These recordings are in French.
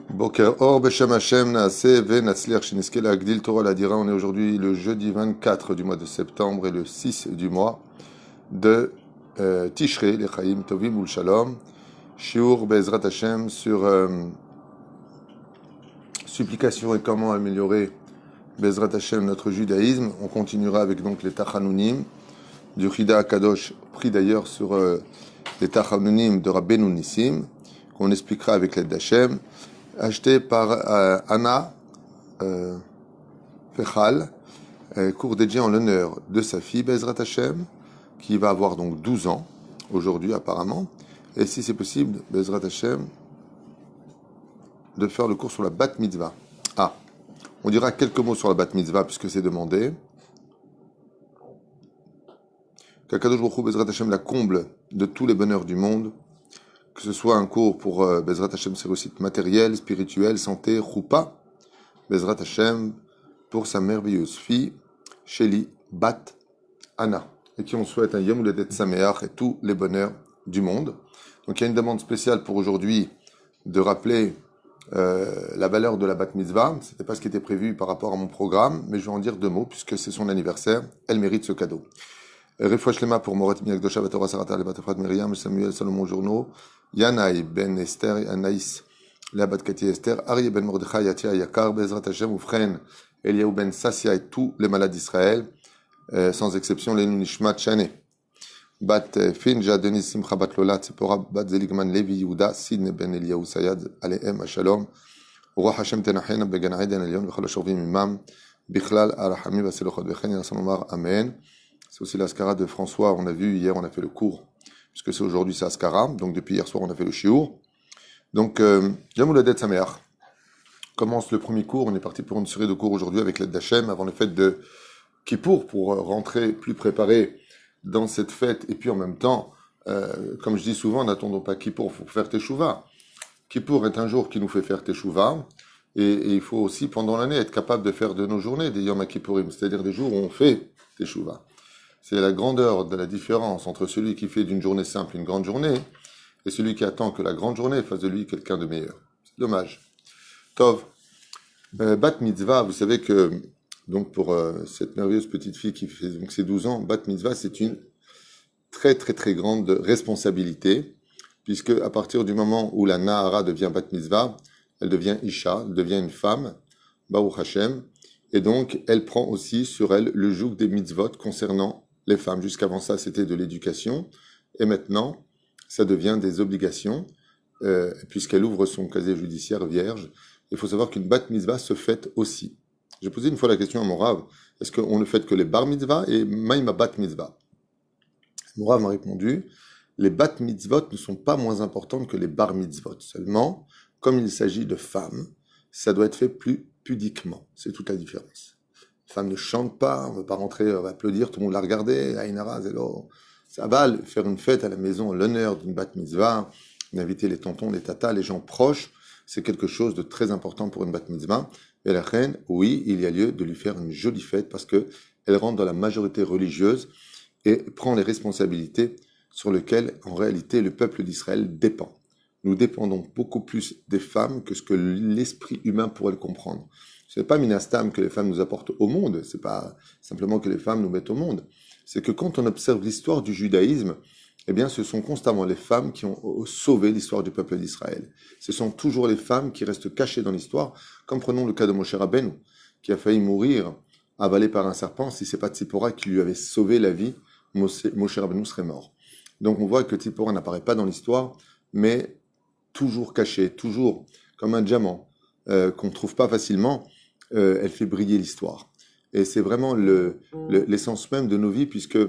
Boker Or Beshem Hashem Naaseh Ve Natzliach Sheniske Agdil Torah Ladira. On est aujourd'hui le jeudi 24 du mois de septembre et le 6 du mois de Tishrei, les Chaim Tovim Ul Shalom. Shiur Bezrat Hashem sur supplication et comment améliorer Bezrat Hashem notre judaïsme. On continuera avec donc les Tachanunim du Chida Akadosh, pris d'ailleurs sur les Tachanunim de Rabbeinu Nissim, qu'on expliquera avec l'aide d'Hashem, acheté par Anna Fechal, cours dédié en l'honneur de sa fille Bezrat Hashem, qui va avoir donc 12 ans aujourd'hui apparemment, et si c'est possible, Bezrat Hashem, de faire le cours sur la Bat Mitzvah. Ah, on dira quelques mots sur la Bat Mitzvah puisque c'est demandé. Qu'Akadosh Baruch Hu Bezrat Hashem la comble de tous les bonheurs du monde, que ce soit un cours pour Bezrat Hashem ses réussites matérielles, spirituelles, santé, Choupa, Bezrat Hashem pour sa merveilleuse fille, Shelly Bat Anna, et qui on souhaite un Yom Houledet Sameach et tous les bonheurs du monde. Donc il y a une demande spéciale pour aujourd'hui de rappeler la valeur de la Bat Mitzvah. C'était pas ce qui était prévu par rapport à mon programme, mais je vais en dire deux mots puisque c'est son anniversaire. Elle mérite ce cadeau. Refouach Lema pour Morat Miakdosha Vatora Sarata le Batafrat Myriam Samuel Salomon Journo Yanaï Ben Esther Anaïs la Bat Kati Esther Ari Ben Mordechai Yatia Yakar Bezrat Hashem Ufren Eliaou Ben Sassia et tous les malades d'Israël sans exception les Nishmat Shane Bat Finja Denis Simcha Bat Lola Tzipora Bat Zeligman Levi Yehuda Sidne Ben Eliaou Sayad Alehem Shalom Roi Hashem Tenachena Began Aiden Elion V'chal Shorvim Imam Bichlal Arahami Vaselochot Vechen Yassamomar Amen. C'est aussi l'Askara de François. On a vu hier, on a fait le cours, puisque c'est aujourd'hui, c'est Askara. Donc depuis hier soir, on a fait le Shiur. Donc, Yom Houledet Sameach commence le premier cours. On est parti pour une série de cours aujourd'hui avec l'aide d'Hachem, avant le fête de Kippour, pour rentrer plus préparé dans cette fête. Et puis en même temps, comme je dis souvent, n'attendons pas Kippour pour faire Teshuvah. Kippour est un jour qui nous fait faire Teshuvah. Et il faut aussi, pendant l'année, être capable de faire de nos journées des Yom HaKippourim, c'est-à-dire des jours où on fait Teshuvah. C'est la grandeur de la différence entre celui qui fait d'une journée simple une grande journée et celui qui attend que la grande journée fasse de lui quelqu'un de meilleur. C'est dommage. Tov. Bat Mitzvah, vous savez que donc pour cette merveilleuse petite fille qui fait donc ses 12 ans, Bat Mitzvah, c'est une très très très grande responsabilité, puisque à partir du moment où la Nahara devient Bat Mitzvah, elle devient Isha, elle devient une femme, Baruch Hashem, et donc elle prend aussi sur elle le joug des mitzvot concernant les femmes. Jusqu'avant ça, c'était de l'éducation, et maintenant, ça devient des obligations, puisqu'elle ouvre son casier judiciaire vierge. Il faut savoir qu'une bat mitzvah se fête aussi. J'ai posé une fois la question à mon Rav, est-ce qu'on ne fête que les bar mitzvah et maïma bat mitzvah? Mon Rav m'a répondu, les bat mitzvot ne sont pas moins importantes que les bar mitzvot. Seulement, comme il s'agit de femmes, ça doit être fait plus pudiquement. C'est toute la différence. La femme ne chante pas, on ne veut pas rentrer, on va applaudir, tout le monde l'a regardé, Aïnara, Zélo. Ça va faire une fête à la maison, l'honneur d'une bat mitzvah, d'inviter les tontons, les tatas, les gens proches, c'est quelque chose de très important pour une bat mitzvah. Et la reine, oui, il y a lieu de lui faire une jolie fête parce que elle rentre dans la majorité religieuse et prend les responsabilités sur lesquelles, en réalité, le peuple d'Israël dépend. Nous dépendons beaucoup plus des femmes que ce que l'esprit humain pourrait le comprendre. Ce n'est pas Minastam que les femmes nous apportent au monde, c'est pas simplement que les femmes nous mettent au monde. C'est que quand on observe l'histoire du judaïsme, eh bien, ce sont constamment les femmes qui ont sauvé l'histoire du peuple d'Israël. Ce sont toujours les femmes qui restent cachées dans l'histoire, comme prenons le cas de Moshe Rabbeinu, qui a failli mourir avalé par un serpent. Si c'est pas Tzipora qui lui avait sauvé la vie, Moshe Rabbeinu serait mort. Donc on voit que Tzipora n'apparaît pas dans l'histoire, mais toujours cachée, toujours comme un diamant qu'on ne trouve pas facilement, elle fait briller l'histoire. Et c'est vraiment l'essence même de nos vies, puisque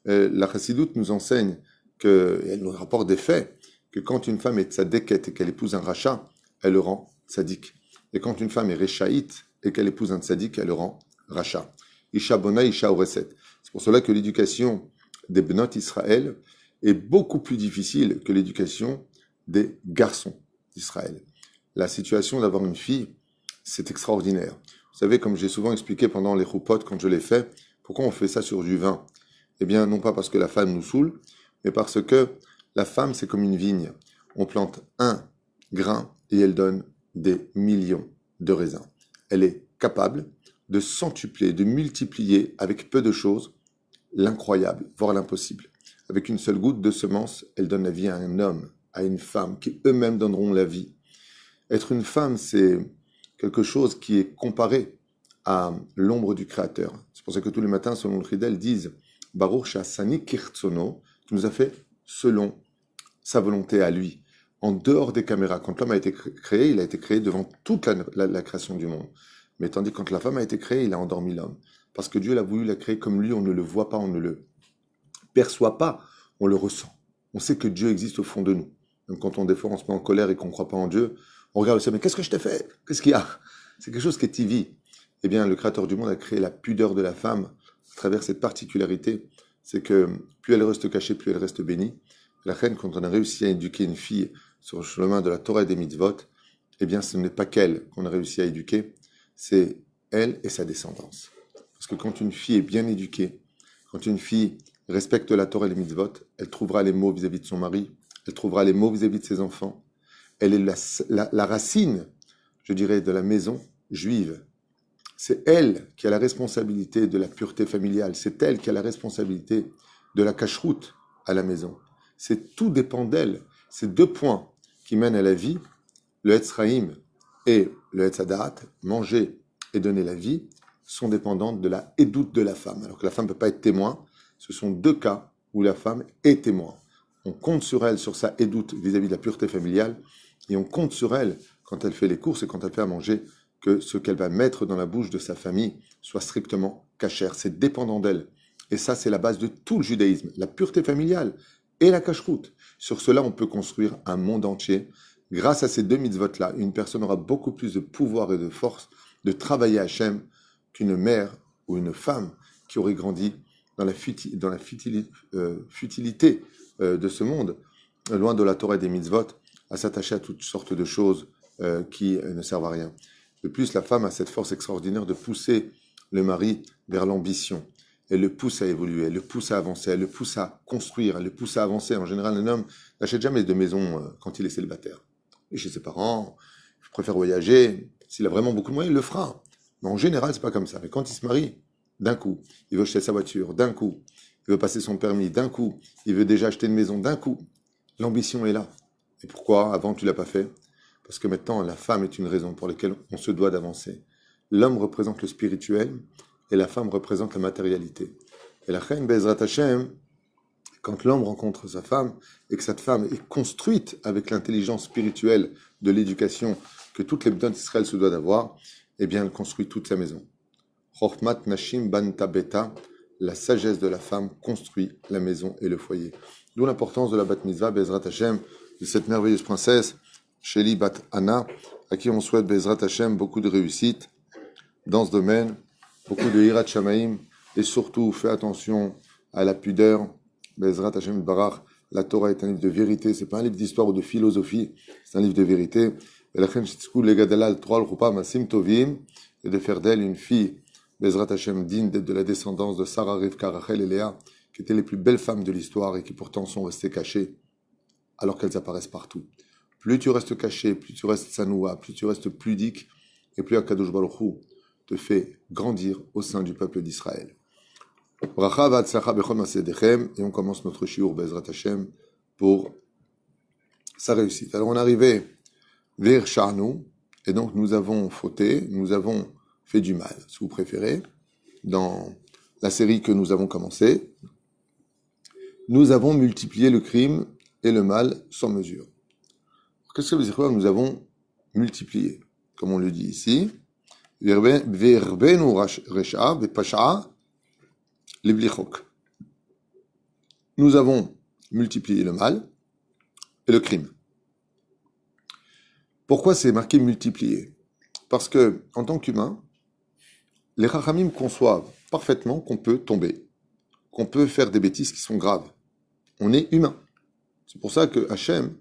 la Chassidoute nous enseigne, elle nous rapporte des faits, que quand une femme est tzadéket et qu'elle épouse un rachat, elle le rend tzadik. Et quand une femme est réchaïte et qu'elle épouse un tzadik, elle le rend rachat. Isha bona, isha oreset. C'est pour cela que l'éducation des Bnot Israël est beaucoup plus difficile que l'éducation des garçons d'Israël. La situation d'avoir une fille, c'est extraordinaire. Vous savez, comme j'ai souvent expliqué pendant les choupot, quand je l'ai fait, pourquoi on fait ça sur du vin? Eh bien, non pas parce que la femme nous saoule, mais parce que la femme, c'est comme une vigne. On plante un grain et elle donne des millions de raisins. Elle est capable de centupler, de multiplier avec peu de choses l'incroyable, voire l'impossible. Avec une seule goutte de semence, elle donne la vie à un homme, à une femme, qui eux-mêmes donneront la vie. Être une femme, c'est quelque chose qui est comparé à l'ombre du Créateur. C'est pour ça que tous les matins, selon le Chidel, disent « Baruch Shasani Kirtsono » qui nous a fait selon sa volonté à lui. En dehors des caméras, quand l'homme a été créé, il a été créé devant toute la création du monde. Mais tandis que quand la femme a été créée, il a endormi l'homme. Parce que Dieu l'a voulu la créer comme lui, on ne le voit pas, on ne le perçoit pas, on le ressent. On sait que Dieu existe au fond de nous. Même quand des fois on se met en colère et qu'on ne croit pas en Dieu, on regarde le ciel, mais qu'est-ce que je t'ai fait? Qu'est-ce qu'il y a? C'est quelque chose qui est tivi. Eh bien, le Créateur du monde a créé la pudeur de la femme à travers cette particularité. C'est que plus elle reste cachée, plus elle reste bénie. La reine, quand on a réussi à éduquer une fille sur le chemin de la Torah et des mitzvot, eh bien, ce n'est pas qu'elle qu'on a réussi à éduquer, c'est elle et sa descendance. Parce que quand une fille est bien éduquée, quand une fille respecte la Torah et les mitzvot, elle trouvera les mots vis-à-vis de son mari, elle trouvera les mots vis-à-vis de ses enfants. Elle est la racine, je dirais, de la maison juive. C'est elle qui a la responsabilité de la pureté familiale. C'est elle qui a la responsabilité de la cacheroute à la maison. Tout dépend d'elle. Ces deux points qui mènent à la vie, le Etz Chaim et le Etz Hadat, manger et donner la vie, sont dépendantes de la édoute de la femme. Alors que la femme ne peut pas être témoin, ce sont deux cas où la femme est témoin. On compte sur elle, sur sa édoute vis-à-vis de la pureté familiale, et on compte sur elle quand elle fait les courses et quand elle fait à manger, que ce qu'elle va mettre dans la bouche de sa famille soit strictement cachère. C'est dépendant d'elle. Et ça, c'est la base de tout le judaïsme, la pureté familiale et la cacheroute. Sur cela, on peut construire un monde entier. Grâce à ces deux mitzvot-là, une personne aura beaucoup plus de pouvoir et de force de travailler à Hachem qu'une mère ou une femme qui aurait grandi dans la futilité de ce monde, loin de la Torah et des mitzvot, à s'attacher à toutes sortes de choses qui ne servent à rien. De plus, la femme a cette force extraordinaire de pousser le mari vers l'ambition. Elle le pousse à évoluer, elle le pousse à avancer, elle le pousse à construire, elle le pousse à avancer. En général, un homme n'achète jamais de maison quand il est célibataire. Et chez ses parents, il préfère voyager. S'il a vraiment beaucoup de moyens, il le fera. Mais en général, c'est pas comme ça. Mais quand il se marie, d'un coup, il veut acheter sa voiture, d'un coup, il veut passer son permis, d'un coup, il veut déjà acheter une maison, d'un coup. L'ambition est là. Et pourquoi avant tu l'as pas fait? Parce que maintenant, la femme est une raison pour laquelle on se doit d'avancer. L'homme représente le spirituel et la femme représente la matérialité. Et la reine Bezrat Hashem, quand l'homme rencontre sa femme et que cette femme est construite avec l'intelligence spirituelle de l'éducation que toutes les bnot d'Israël se doivent d'avoir, eh bien, elle construit toute sa maison. Chochmat Nashim Banta Beta, la sagesse de la femme construit la maison et le foyer. D'où l'importance de la Bat Mitzvah Bezrat Hashem, de cette merveilleuse princesse, Sheli Bat Anna, à qui on souhaite Bezrat Hashem beaucoup de réussite dans ce domaine, beaucoup de Hirat Shamaim, et surtout, fais attention à la pudeur. Bezrat Hashem Barach, la Torah est un livre de vérité, c'est pas un livre d'histoire ou de philosophie, c'est un livre de vérité. Et la Chen Shitzku Legadalal Troll Rupa Masim Tovim, et de faire d'elle une fille, Bezrat Hashem, digne de la descendance de Sarah, Rivka, Rachel et Léa, qui étaient les plus belles femmes de l'histoire et qui pourtant sont restées cachées, alors qu'elles apparaissent partout. Plus tu restes caché, plus tu restes sanoua, plus tu restes pudique, et plus Akadosh Baruch Hu te fait grandir au sein du peuple d'Israël. Bracha v'atzlacha bechol masedechem, et on commence notre shiur Bezrat Hashem pour sa réussite. Alors on est arrivé vers Charnou, et donc nous avons fauté, nous avons fait du mal, si vous préférez, dans la série que nous avons commencée. Nous avons multiplié le crime et le mal sans mesure. Qu'est-ce que veut dire quoi? Nous avons multiplié, comme on le dit ici. Nous avons multiplié le mal et le crime. Pourquoi c'est marqué multiplié? Parce que, en tant qu'humain, les Chachamim conçoivent parfaitement qu'on peut tomber, qu'on peut faire des bêtises qui sont graves. On est humain. C'est pour ça que Hachem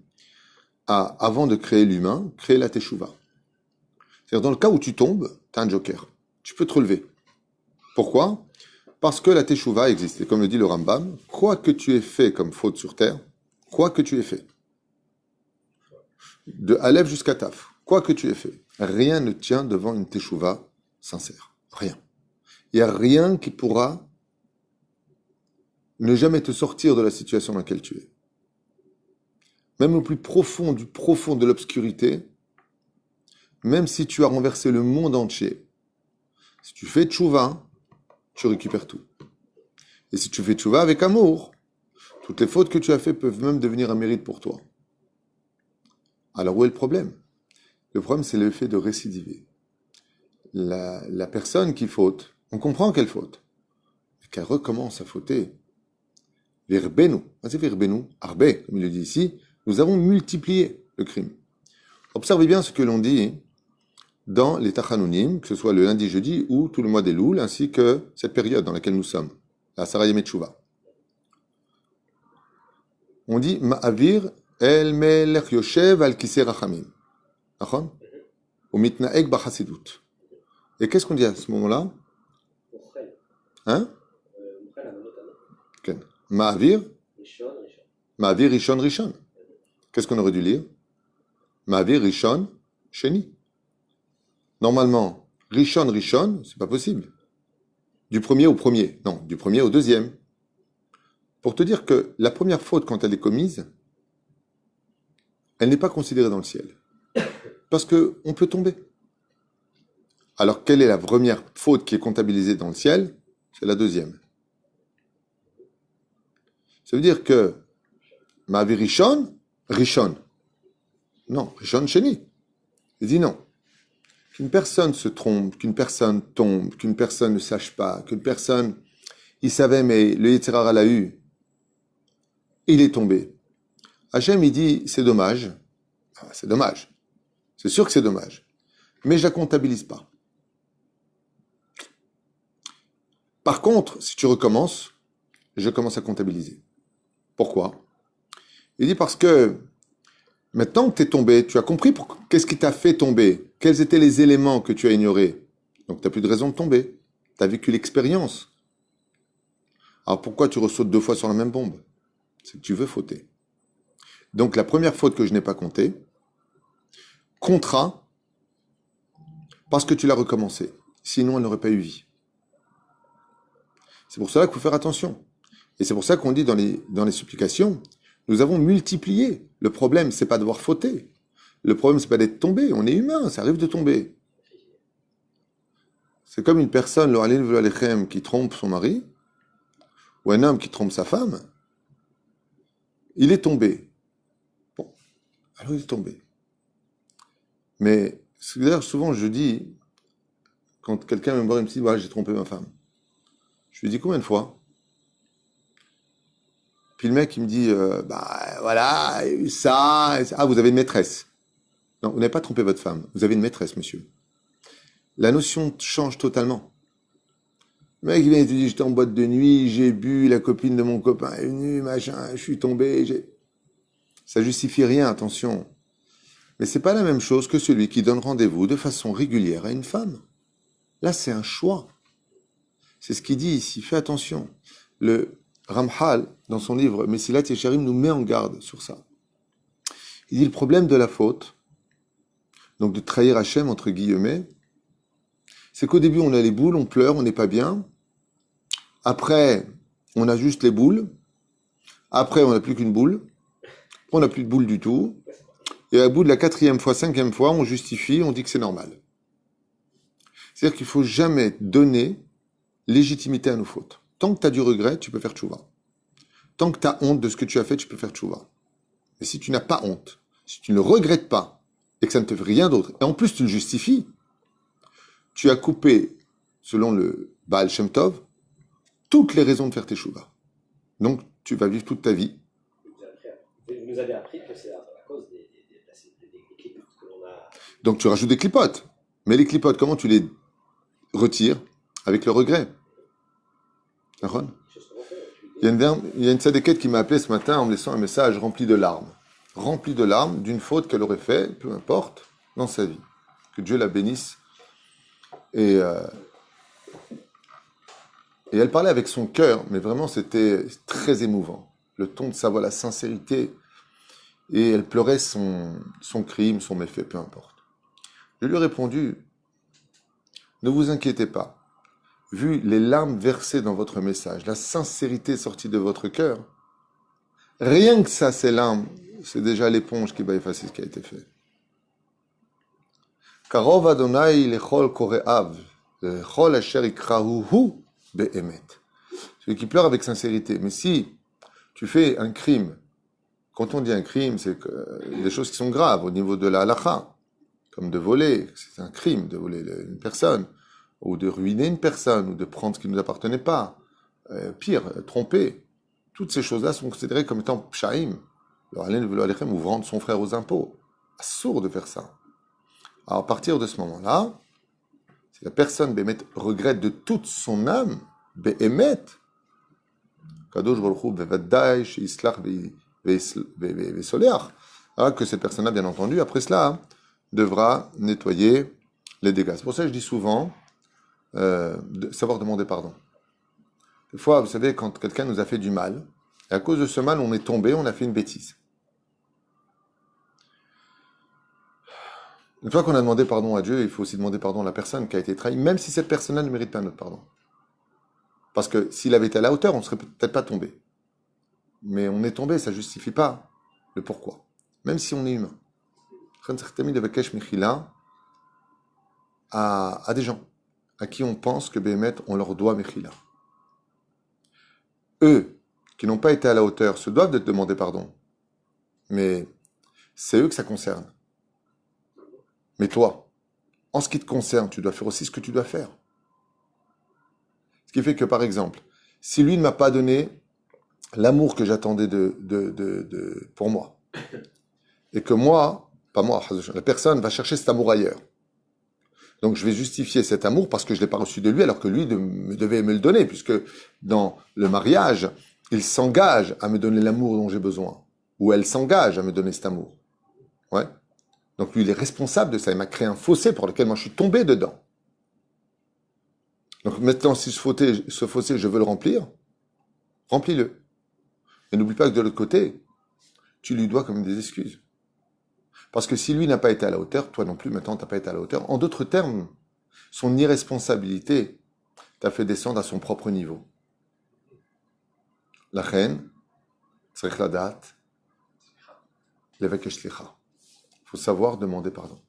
a, avant de créer l'humain, créé la Teshuvah. C'est-à-dire, dans le cas où tu tombes, tu as un joker. Tu peux te relever. Pourquoi? Parce que la Teshuvah existe. Et comme le dit le Rambam, quoi que tu aies fait comme faute sur terre, quoi que tu aies fait, de Aleph jusqu'à Taf, quoi que tu aies fait, rien ne tient devant une teshuva sincère. Rien. Il n'y a rien qui pourra ne jamais te sortir de la situation dans laquelle tu es. Même au plus profond du profond de l'obscurité, même si tu as renversé le monde entier, si tu fais tchouva, tu récupères tout. Et si tu fais tchouva avec amour, toutes les fautes que tu as faites peuvent même devenir un mérite pour toi. Alors où est le problème? Le problème, c'est le fait de récidiver. La personne qui faute, on comprend qu'elle faute, mais qu'elle recommence à fauter. Virbenu, c'est virbenu, arbe, comme il le dit ici, nous avons multiplié le crime. Observez bien ce que l'on dit dans les Tachanounim, que ce soit le lundi, jeudi ou tout le mois des Louls, ainsi que cette période dans laquelle nous sommes, la Sarayim Tchouva. On dit Ma'avir el melech yoshev al kisei rachamim. D'accord? Ou mitnaek b'chasidut. Et qu'est-ce qu'on dit à ce moment-là? Hein? Okay. Ma'avir rishon rishon. Qu'est-ce qu'on aurait dû lire? Ma'avir rishon sheni. Normalement, rishon rishon, c'est pas possible. Du premier au premier. Non, du premier au deuxième. Pour te dire que la première faute, quand elle est commise, elle n'est pas considérée dans le ciel. Parce qu'on peut tomber. Alors, quelle est la première faute qui est comptabilisée dans le ciel? C'est la deuxième. Ça veut dire que ma vie Rishon, Rishon. Non, Rishon Sheni. Il dit non. Qu'une personne se trompe, qu'une personne tombe, qu'une personne ne sache pas, qu'une personne, il savait, mais le Yetzer Hara l'a eu. Il est tombé. Hachem, il dit, c'est dommage. Ah, c'est dommage. C'est sûr que c'est dommage. Mais je la comptabilise pas. Par contre, si tu recommences, je commence à comptabiliser. Pourquoi? Il dit parce que maintenant que tu es tombé, tu as compris qu'est-ce qui t'a fait tomber, quels étaient les éléments que tu as ignorés. Donc tu n'as plus de raison de tomber. Tu as vécu l'expérience. Alors pourquoi tu ressautes 2 fois sur la même bombe? C'est que tu veux fauter. Donc la première faute que je n'ai pas comptée, comptera parce que tu l'as recommencé. Sinon, elle n'aurait pas eu vie. C'est pour cela qu'il faut faire attention. Et c'est pour ça qu'on dit dans les supplications, nous avons multiplié. Le problème, c'est pas de devoir fauter. Le problème, c'est pas d'être tombé. On est humain, ça arrive de tomber. C'est comme une personne, qui trompe son mari, ou un homme qui trompe sa femme. Il est tombé. Bon, alors il est tombé. Mais d'ailleurs, souvent, je dis, quand quelqu'un me dit, voilà, j'ai trompé ma femme. Je lui dis combien de fois? Puis le mec, il me dit, voilà, ça. Ah, vous avez une maîtresse. Non, vous n'avez pas trompé votre femme. Vous avez une maîtresse, monsieur. La notion change totalement. Le mec, il vient et te dit, j'étais en boîte de nuit, j'ai bu, la copine de mon copain est venue, machin, je suis tombé, Ça justifie rien, attention. Mais c'est pas la même chose que celui qui donne rendez-vous de façon régulière à une femme. Là, c'est un choix. C'est ce qu'il dit ici. Fais attention. Le Ramchal, dans son livre Mesilat Yesharim, nous met en garde sur ça. Il dit le problème de la faute, donc de trahir Hachem, entre guillemets, c'est qu'au début, on a les boules, on pleure, on n'est pas bien. Après, on a juste les boules. Après, on n'a plus qu'une boule. On n'a plus de boule du tout. Et à bout de la 4e fois, 5e fois, on justifie, on dit que c'est normal. C'est-à-dire qu'il ne faut jamais donner légitimité à nos fautes. Tant que tu as du regret, tu peux faire tchouva. Tant que tu as honte de ce que tu as fait, tu peux faire tchouva. Mais si tu n'as pas honte, si tu ne le regrettes pas, et que ça ne te fait rien d'autre, et en plus tu le justifies, tu as coupé, selon le Baal Shem Tov, toutes les raisons de faire tes tchouva. Donc tu vas vivre toute ta vie. Vous nous avez appris que c'est à cause des clipotes que l'on a... Donc tu rajoutes des clipotes. Mais les clipotes, comment tu les retires? Avec le regret. D'accord? Il y a une tzadékette qui m'a appelé ce matin en me laissant un message rempli de larmes. Rempli de larmes d'une faute qu'elle aurait fait, peu importe, dans sa vie. Que Dieu la bénisse. Et elle parlait avec son cœur, mais vraiment c'était très émouvant. Le ton de sa voix, la sincérité. Et elle pleurait son crime, son méfait, peu importe. Je lui ai répondu, ne vous inquiétez pas. Vu les larmes versées dans votre message, la sincérité sortie de votre cœur, rien que ça, ces larmes, c'est déjà l'éponge qui va effacer ce qui a été fait. Karov Adonai lechol kore'av, lechol asher ikrahuhu be'emet. Celui qui pleure avec sincérité. Mais si tu fais un crime, quand on dit un crime, c'est des choses qui sont graves au niveau de la halakha, comme de voler, c'est un crime de voler une personne, ou de ruiner une personne, ou de prendre ce qui ne nous appartenait pas. Pire, tromper. Toutes ces choses-là sont considérées comme étant pshaim, ou vendre son frère aux impôts. Assourd de faire ça. Alors, à partir de ce moment-là, si la personne bémet regrette de toute son âme, bémet, kadosh baruch hu bevadai sheislach vesoleach, que cette personne-là, bien entendu, après cela, devra nettoyer les dégâts. C'est pour ça que je dis souvent de savoir demander pardon. Des fois, vous savez, quand quelqu'un nous a fait du mal, et à cause de ce mal, on est tombé, on a fait une bêtise. Une fois qu'on a demandé pardon à Dieu, il faut aussi demander pardon à la personne qui a été trahie, même si cette personne-là ne mérite pas notre pardon. Parce que s'il avait été à la hauteur, on ne serait peut-être pas tombé. Mais on est tombé, ça ne justifie pas le pourquoi. Même si on est humain. À des gens à qui on pense que Béhémet, on leur doit Mechila. Eux, qui n'ont pas été à la hauteur, se doivent de te demander pardon. Mais c'est eux que ça concerne. Mais toi, en ce qui te concerne, tu dois faire aussi ce que tu dois faire. Ce qui fait que, par exemple, si lui ne m'a pas donné l'amour que j'attendais pour moi, et que moi, pas moi, la personne va chercher cet amour ailleurs. Donc je vais justifier cet amour parce que je ne l'ai pas reçu de lui, alors que lui devait me le donner, puisque dans le mariage, il s'engage à me donner l'amour dont j'ai besoin, ou elle s'engage à me donner cet amour. Ouais. Donc lui, il est responsable de ça. Il m'a créé un fossé pour lequel moi je suis tombé dedans. Donc maintenant, si ce fossé, je veux le remplir, remplis-le. Et n'oublie pas que de l'autre côté, tu lui dois comme des excuses. Parce que si lui n'a pas été à la hauteur, toi non plus, maintenant, tu n'as pas été à la hauteur. En d'autres termes, son irresponsabilité t'a fait descendre à son propre niveau. La reine, tzarich ladat, levek eshlicha. Il faut savoir demander pardon.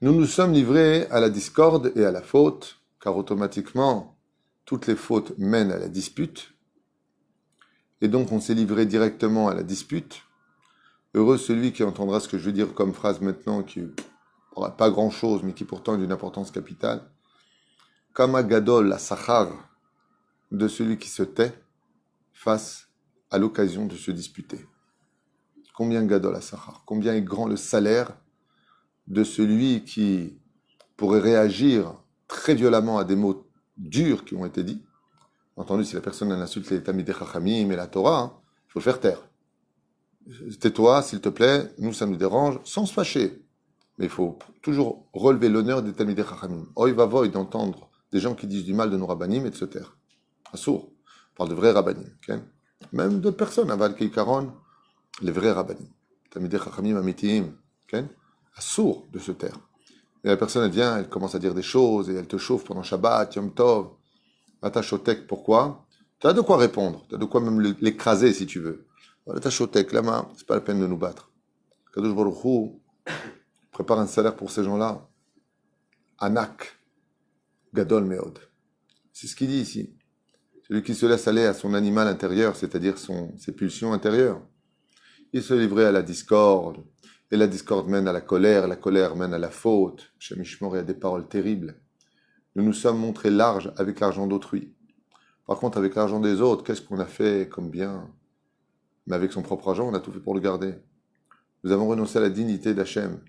Nous nous sommes livrés à la discorde et à la faute, car automatiquement, toutes les fautes mènent à la dispute. Et donc, on s'est livré directement à la dispute. Heureux celui qui entendra ce que je veux dire comme phrase maintenant, qui n'aura pas grand-chose, mais qui pourtant est d'une importance capitale. Kama gadol la sachar de celui qui se tait face à l'occasion de se disputer. Combien gadol la sachar, combien est grand le salaire de celui qui pourrait réagir très violemment à des mots durs qui ont été dits. Entendu, si la personne insulte les Talmidei Chachamim et la Torah, il faut le faire taire. Tais-toi, s'il te plaît, nous ça nous dérange, sans se fâcher. Mais il faut toujours relever l'honneur des Talmidei Chachamim. Oy va voy d'entendre des gens qui disent du mal de nos rabbanim et de se taire. Assour. On parle de vrais rabbanim. Okay? Même d'autres personnes, Aval Keikaron, les vrais rabbanim. Talmidei Chachamim Amitiim. Okay? Assour de se taire. Et la personne, elle vient, elle commence à dire des choses, et elle te chauffe pendant Shabbat, Yom Tov. Atachotek, pourquoi? Tu as de quoi répondre, tu as de quoi même l'écraser si tu veux. Atachotek, là-bas, c'est pas la peine de nous battre. Kadosh Baruch Hu prépare un salaire pour ces gens-là. Anak, Gadol Meod. C'est ce qu'il dit ici. Celui qui se laisse aller à son animal intérieur, c'est-à-dire ses pulsions intérieures. Il se livrait à la discorde, et la discorde mène à la colère mène à la faute. Chez Mishmor, il y a des paroles terribles. Nous nous sommes montrés larges avec l'argent d'autrui. Par contre, avec l'argent des autres, qu'est-ce qu'on a fait comme bien? Mais avec son propre argent, on a tout fait pour le garder. Nous avons renoncé à la dignité d'Hachem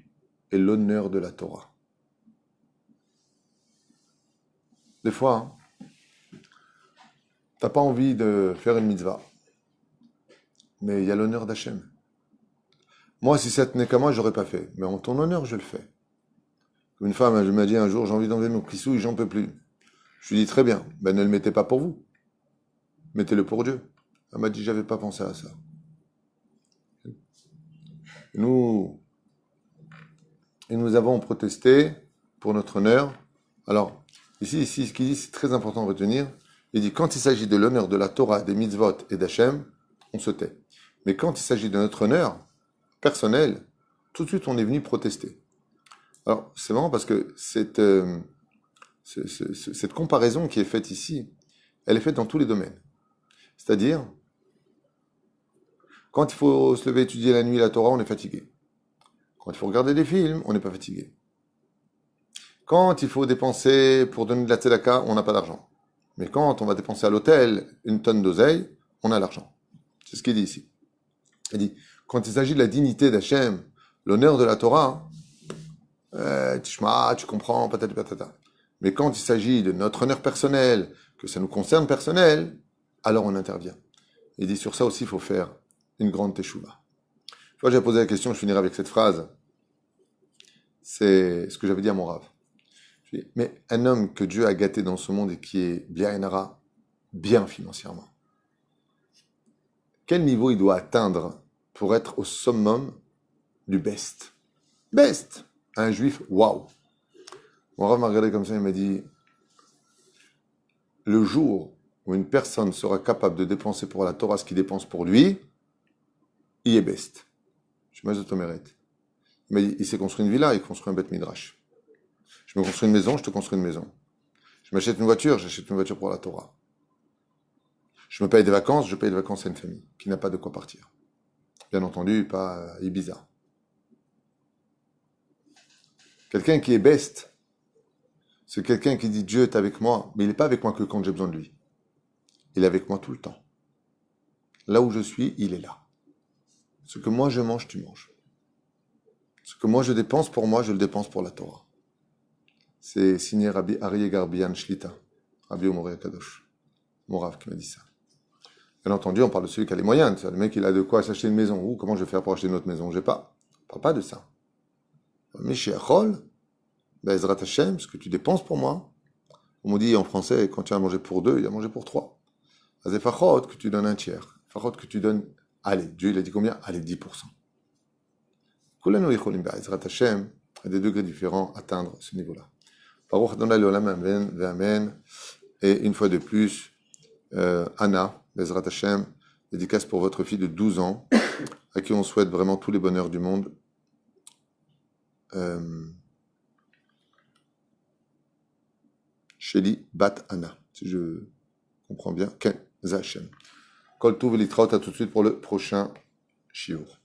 et l'honneur de la Torah. Des fois, t'as pas envie de faire une mitzvah, mais il y a l'honneur d'Hachem. Moi, si ça tenait qu'à moi, j'aurais pas fait. Mais en ton honneur, je le fais. Une femme, elle m'a dit un jour, j'ai envie d'enlever mon klissouille, j'en peux plus. Je lui ai dit, très bien, ben ne le mettez pas pour vous. Mettez-le pour Dieu. Elle m'a dit, j'avais pas pensé à ça. Et nous avons protesté pour notre honneur. Alors, ici, ce qu'il dit, c'est très important de retenir. Il dit, quand il s'agit de l'honneur de la Torah, des mitzvot et d'Hachem, on se tait. Mais quand il s'agit de notre honneur personnel, tout de suite, on est venu protester. Alors, c'est marrant parce que cette comparaison qui est faite ici, elle est faite dans tous les domaines. C'est-à-dire, quand il faut se lever étudier la nuit la Torah, on est fatigué. Quand il faut regarder des films, on n'est pas fatigué. Quand il faut dépenser pour donner de la tzedaka, on n'a pas d'argent. Mais quand on va dépenser à l'hôtel une tonne d'oseille, on a l'argent. C'est ce qu'il dit ici. Il dit, quand il s'agit de la dignité d'Hachem, l'honneur de la Torah, tu comprends, patati patata. Mais quand il s'agit de notre honneur personnel, que ça nous concerne personnel, alors on intervient. Il dit, sur ça aussi, il faut faire une grande teshuva. Une fois que j'ai posé la question, je finirai avec cette phrase. C'est ce que j'avais dit à mon rave. Je dis, mais un homme que Dieu a gâté dans ce monde et qui est bien financièrement, quel niveau il doit atteindre pour être au summum du best? Best! Un juif, waouh! Mon rave m'a regardé comme ça, il m'a dit, le jour où une personne sera capable de dépenser pour la Torah ce qu'il dépense pour lui, il est best. Je me mérite. Il m'a dit, il s'est construit une villa, il construit un bête midrash. Je me construis une maison, je te construis une maison. Je m'achète une voiture, j'achète une voiture pour la Torah. Je me paye des vacances, je paye des vacances à une famille qui n'a pas de quoi partir. Bien entendu, pas Ibiza. Quelqu'un qui est best, c'est quelqu'un qui dit Dieu est avec moi, mais il n'est pas avec moi que quand j'ai besoin de lui. Il est avec moi tout le temps. Là où je suis, il est là. Ce que moi je mange, tu manges. Ce que moi je dépense pour moi, je le dépense pour la Torah. C'est signé Rabbi Aryeh Garbian Shlita, Rabbi Omori Akadosh, mon rave qui m'a dit ça. Bien entendu, on parle de celui qui a les moyens. Le mec, il a de quoi s'acheter une maison. Ou comment je vais faire pour acheter une autre maison? J'ai pas. On parle pas de ça. Mais chez Achol, Bezrat Hashem, ce que tu dépenses pour moi, on me dit en français, quand tu as mangé pour deux, il a mangé pour trois. C'est Fachot que tu donnes un tiers. Fachot que tu donnes, allez, Dieu il a dit combien? Allez, 10%. Kulanu yicholim Bezrat Hashem, à des degrés différents, atteindre ce niveau-là. Baruch Adonai Leolam, Amen, Amen. Et une fois de plus, Anna, Bezrat Hashem, dédicace pour votre fille de 12 ans, à qui on souhaite vraiment tous les bonheurs du monde. Sheli Bat Anna, si je comprends bien. Ken Zachem. Kol Tuv Litraot, à tout de suite pour le prochain shiur.